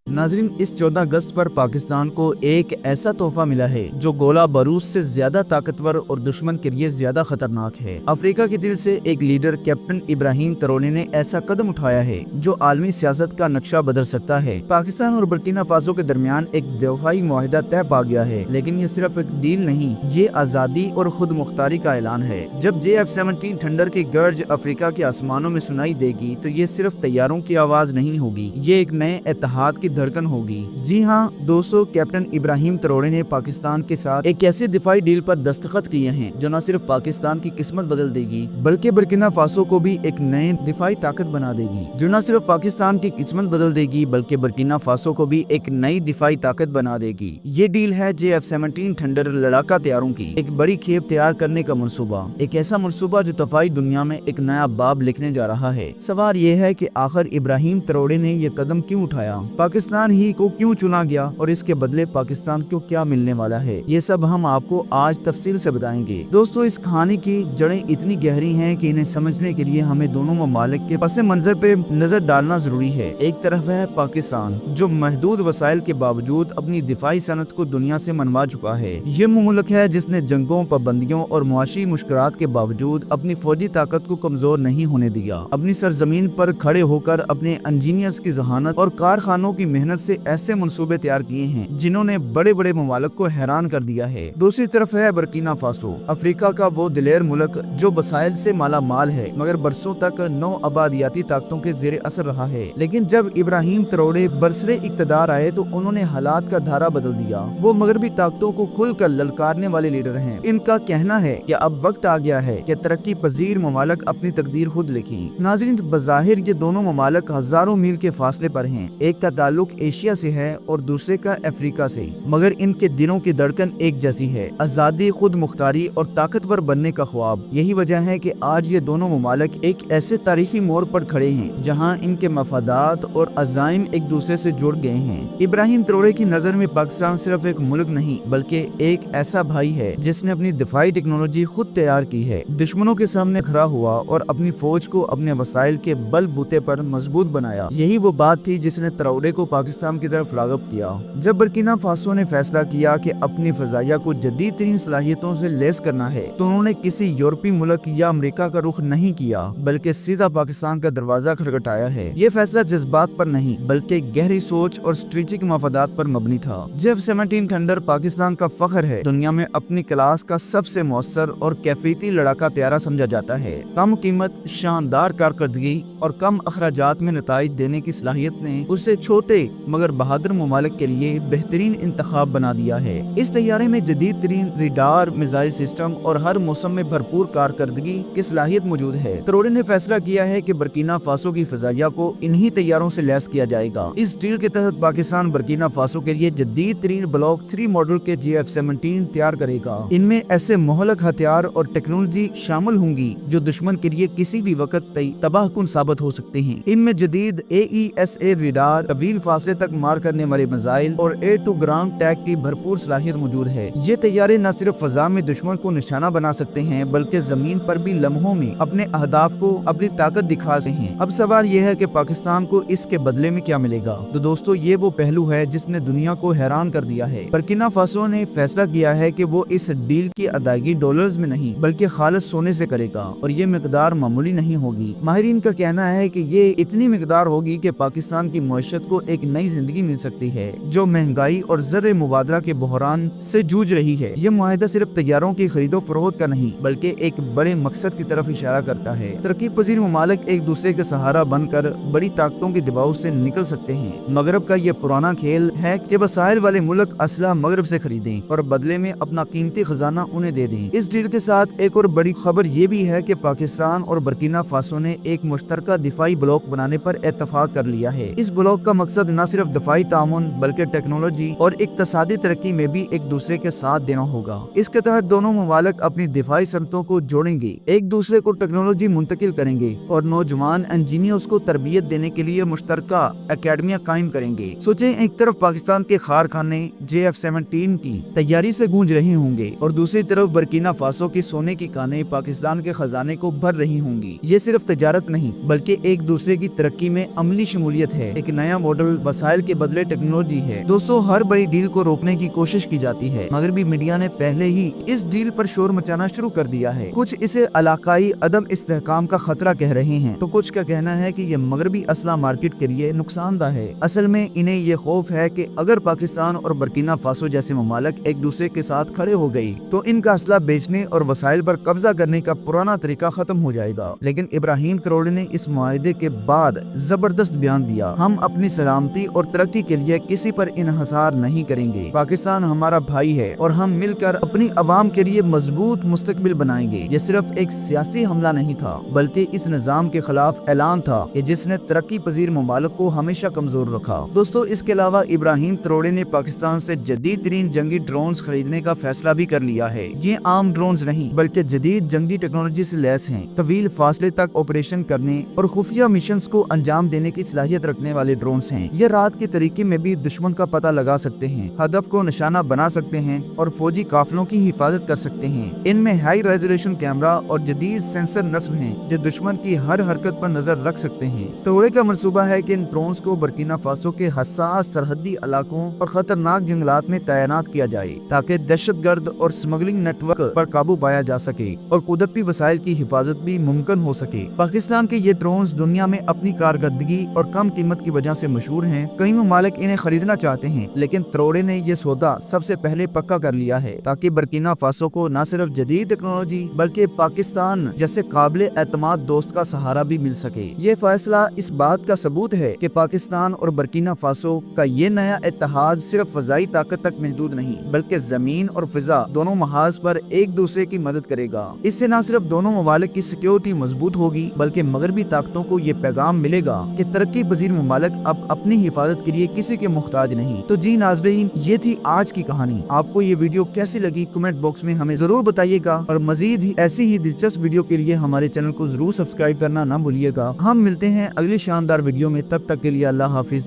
नाज़रीन, इस 14 अगस्त पर पाकिस्तान को एक ऐसा तोहफा मिला है जो गोला बारूद से ज्यादा ताकतवर और दुश्मन के लिए ज्यादा खतरनाक है। अफ्रीका के दिल से एक लीडर कैप्टन इब्राहिम ट्रोरे ने ऐसा कदम उठाया है जो आलमी सियासत का नक्शा बदल सकता है। पाकिस्तान और बुर्किना फासो के दरमियान एक दफाई मुआहिदा तय पा गया है, लेकिन ये सिर्फ एक डील नहीं, ये आजादी और खुद मुख्तारी का ऐलान है। जब JF-17 थंडर की गर्ज अफ्रीका के आसमानों में सुनाई देगी तो ये सिर्फ तैयारों की आवाज नहीं होगी, ये एक नए इत्तेहाद की धड़कन होगी। जी हाँ दोस्तों, कैप्टन इब्राहिम ट्रोरे ने पाकिस्तान के साथ एक ऐसे दिफाई डील पर दस्तखत किए हैं जो न सिर्फ पाकिस्तान की किस्मत बदल देगी बल्कि बुर्किना फासो को भी एक नए दिफाई ताकत बना देगी। जो न सिर्फ पाकिस्तान की किस्मत बदल देगी बल्कि बुर्किना फासो को भी एक नई दिफाई ताकत बना देगी। ये डील है JF-17 थंडर लड़ाका तैयारों की एक बड़ी खेप तैयार करने का मंसूबा, एक ऐसा मंसूबा जो दफाई दुनिया में एक नया बाब लिखने जा रहा है। सवाल ये है कि आखिर इब्राहिम ट्रोरे ने ये कदम क्यों उठाया, पाकिस्तान ही को क्यों चुना गया और इसके बदले पाकिस्तान को क्या मिलने वाला है, ये सब हम आपको आज तफसील से बताएंगे। दोस्तों, इस कहानी की जड़ें इतनी गहरी हैं कि इन्हें समझने के लिए हमें दोनों ममालिक के पस मंजर पे नजर डालना जरूरी है। एक तरफ है पाकिस्तान जो महदूद वसाइल के बावजूद अपनी दिफाई सनत को दुनिया से मनवा चुका है। ये मुल्क है जिसने जंगों, पाबंदियों और मुआशी मुश्किलात के बावजूद अपनी फौजी ताकत को कमजोर नहीं होने दिया। अपनी सरजमीन पर खड़े होकर अपने इंजीनियर्स की जहानत और कारखानों की मेहनत से ऐसे मंसूबे तैयार किए हैं जिन्होंने बड़े बड़े ममालिक को हैरान कर दिया है। दूसरी तरफ है बुर्किना फासो, अफ्रीका का वो दिलेर मुल्क जो वसाइल से माला माल है मगर बरसों तक नौ आबादियाती ताकतों के जेर असर रहा है। लेकिन जब इब्राहिम ट्रोरे बरसरे इक्तदार आए तो उन्होंने हालात का धारा बदल दिया। वो मगरबी ताकतों को खुलकर ललकारने वाले लीडर हैं। इनका कहना है कि अब वक्त आ गया है कि तरक्की पजीर ममालिक अपनी तकदीर खुद लिखें। नाज़रीन, बज़ाहिर ये दोनों ममालिक हजारों मील के फासले पर हैं। एक का ताल्लुक एशिया से है और दूसरे का अफ्रीका से, मगर इनके दिलों की धड़कन एक जैसी है, आजादी, खुद मुख्तारी और ताकतवर बनने का ख्वाब। यही वजह है कि आज ये दोनों ममालिक एक ऐसे तारीखी मोड़ पर खड़े हैं जहां इनके मफादात और अज़ाइम एक दूसरे से जुड़ गए हैं। इब्राहिम ट्रोरे की नजर में पाकिस्तान सिर्फ एक मुल्क नहीं बल्कि एक ऐसा भाई है जिसने अपनी दिफाई टेक्नोलॉजी खुद तैयार की है, दुश्मनों के सामने खड़ा हुआ और अपनी फौज को अपने वसाइल के बल बूते पर मजबूत बनाया। यही वो बात थी जिसने ट्रोरे को पाकिस्तान की तरफ राग़िब किया। जब बुर्किना फासो ने फैसला किया कि अपनी फजाइया को जदीद तरीन सलाहियतों से लैस करना है तो उन्होंने किसी यूरोपीय मुल्क या अमेरिका का रुख नहीं किया बल्कि सीधा पाकिस्तान का दरवाजा खटखटाया है। ये फैसला जज्बात पर नहीं बल्कि गहरी सोच और स्ट्रेटेजिक मफादात पर मबनी था। JF-17 थंडर पाकिस्तान का फख्र है, दुनिया में अपनी क्लास का सबसे मौसर और कैफियती लड़ाका तैयारा समझा जाता है। कम कीमत, शानदार कारकर्दगी और कम अखराजात में नताइज देने की सलाहियत ने उसे छोटे मगर बहादुर ममालिक के लिए बेहतरीन इंतखाब बना दिया है। इस तैयारे में जदीद तरीन रिडार, मिसाइल सिस्टम और हर मौसम में भरपूर कारकर्दगी की सलाहियत मौजूद है। ट्रोरे ने फैसला किया है कि बुर्किना फासो की फजाइया को इन्हीं तैयारों से लैस किया जाएगा। इस डील के तहत पाकिस्तान बुर्किना फासो के लिए जदीद तरीन ब्लॉक 3 मॉडल के JF-17 तैयार करेगा। इनमें ऐसे मोहलक हथियार और टेक्नोलॉजी शामिल होंगी जो दुश्मन के लिए किसी भी वक्त तबाहकुन साबित हो सकते हैं। इनमें जदीद AESA रिडार, तवील फासले तक मार करने वाले मिसाइल और एयर टू ग्राउंड टैग की भरपूर सलाहियत मौजूद है। ये तैयारे न सिर्फ फजा में दुश्मन को निशाना बना सकते हैं बल्कि जमीन पर भी लम्हों में अपने अहदाफ को अपनी ताकत दिखा सकते हैं। अब सवाल ये है कि पाकिस्तान को इसके बदले में क्या मिलेगा। तो दोस्तों, ये वो पहलू है जिसने दुनिया को हैरान कर दिया है। बुर्किना फासो ने फैसला किया है कि वो इस डील की अदायगी डॉलर्स में नहीं बल्कि खालिस सोने से करेगा और ये मिकदार मामूली नहीं होगी। माहिरीन का कहना है कि ये इतनी मिकदार होगी कि पाकिस्तान की मईशत को एक नई जिंदगी मिल सकती है जो महंगाई और ज़र मुबादला के बहरान से जूझ रही है। ये मुआहिदा सिर्फ तैयारों की खरीदो फरोख्त का नहीं बल्कि एक बड़े मकसद की तरफ इशारा करता है। तरक्की पजीर ममालिक एक दूसरे के सहारा बनकर बड़ी ताकतों के दबाव से निकल सकते हैं। मगरब का ये पुराना खेल है कि वसाइल वाले मुल्क असला मगरब से खरीदें और बदले में अपना कीमती खजाना उन्हें दे दें। इस डील के साथ एक और बड़ी खबर ये भी है कि पाकिस्तान और बुर्किना फासो ने एक मुश्तरका दिफाई ब्लॉक बनाने पर इत्तफाक कर लिया है। इस ब्लॉक का मकसद न सिर्फ दफाई तामुन बल्कि टेक्नोलॉजी और इक्तसादी तरक्की में भी एक दूसरे के साथ देना होगा। इसके तहत दोनों ममालिक अपनी दिफाई सनतों को जोड़ेंगे, एक दूसरे को टेक्नोलॉजी मुंतकिल करेंगे और नौजवान इंजीनियर्स को तरबियत देने के लिए मुश्तरका अकेडमियां कायम करेंगे। सोचें, एक तरफ पाकिस्तान के कारखाने JF-17 की तैयारी से गूंज रहे होंगे और दूसरी तरफ बुर्किना फासो की सोने की कानें पाकिस्तान के खजाने को भर रही होंगी। ये सिर्फ तजारत नहीं बल्कि एक दूसरे की तरक्की में अमली शमूलियत है। एक नया मॉडल वसाइल के बदले टेक्नोलॉजी है। दोस्तों, हर बड़ी डील को रोकने की कोशिश की जाती है। मगरबी मीडिया ने पहले ही इस डील पर शोर मचाना शुरू कर दिया है। कुछ इसे इलाकाई अदम इस्तेहकाम का खतरा कह रहे हैं, तो कुछ का कहना है कि ये मगरबी असला मार्केट के लिए नुकसानदा है। असल में इन्हें ये खौफ है कि अगर पाकिस्तान और बर्किना फासो जैसे ममालिक एक दूसरे के साथ खड़े हो गई तो इनका असला बेचने और वसाइल पर कब्जा करने का पुराना तरीका खत्म हो जाएगा। लेकिन इब्राहिम तरोड़ी ने इस मुआहदे के बाद जबरदस्त बयान दिया, हम अपनी सलामती और तरक्की के लिए किसी पर इन्हिसार नहीं करेंगे। पाकिस्तान हमारा भाई है और हम मिलकर अपनी अवाम के लिए मजबूत मुस्तकबिल बनाएंगे। ये सिर्फ एक सियासी हमला नहीं था, बल्कि इस निजाम के खिलाफ ऐलान था कि जिसने तरक्की पजीर ममालिक को हमेशा कमजोर रखा। दोस्तों, इसके अलावा इब्राहिम तरोड़ी ने पाकिस्तान से जदीद तरीन जंगी ड्रोन खरीदने का फैसला भी कर लिया है। ये आम ड्रोन नहीं बल्कि जदीद जंगी टेक्नोलॉजी से लैस हैं, तवील फासले तक ऑपरेशन करने और खुफिया मिशन को अंजाम देने की सलाहियत रखने वाले ड्रोन हैं। ये रात के तरीके में भी दुश्मन का पता लगा सकते हैं, हदफ को निशाना बना सकते हैं और फौजी काफिलों की हिफाजत कर सकते हैं। इनमें हाई रेजोल्यूशन कैमरा और जदीद सेंसर नस्ब हैं जो दुश्मन की हर हरकत पर नजर रख सकते हैं। तरोड़े का मंसूबा है कि इन ड्रोन को बर्किना फासो के हसास सरहदी इलाकों और खतरनाक जंगलात में तैनात किया जाए ताकि दहशतगर्द और स्मगलिंग नेटवर्क पर काबू पाया जा सके और कुदरती वसाइल की हिफाजत भी मुमकिन हो सके। पाकिस्तान के ये ड्रोन दुनिया में अपनी कारकर्दगी और कम कीमत की वजह से मशहूर हैं। कई ममालिक इन्हें खरीदना चाहते हैं, लेकिन तरोड़े ने ये सौदा सबसे पहले पक्का कर लिया है ताकि बर्किना फासो को न सिर्फ जदीद टेक्नोलॉजी बल्कि पाकिस्तान जैसे काबिल एतमाद दोस्त का सहारा भी मिल सके। ये फैसला इस बात का सबूत है कि पाकिस्तान और बर्किना फासो का ये नया इत्तेहाद सिर्फ फजाई ताकत तक महदूद नहीं बल्कि जमीन और फिजा दोनों महाज पर एक दूसरे की मदद करेगा। इससे न सिर्फ दोनों ममालिक की सिक्योरिटी मजबूत होगी बल्कि मगरबी ताकतों को ये पैगाम मिलेगा कि तरक्की पजीर ममालिक अब अपनी हिफाजत के लिए किसी के मुहताज नहीं। तो जी नाज़रीन, ये थी आज की कहानी। आपको ये वीडियो कैसी लगी कमेंट बॉक्स में हमें जरूर बताइएगा और मजीद ऐसी ही दिलचस्प वीडियो के लिए हमारे चैनल को जरूर सब्सक्राइब करना ना भूलिएगा। हम मिलते हैं अगली शानदार वीडियो में, तब तक के लिए अल्लाह हाफिज।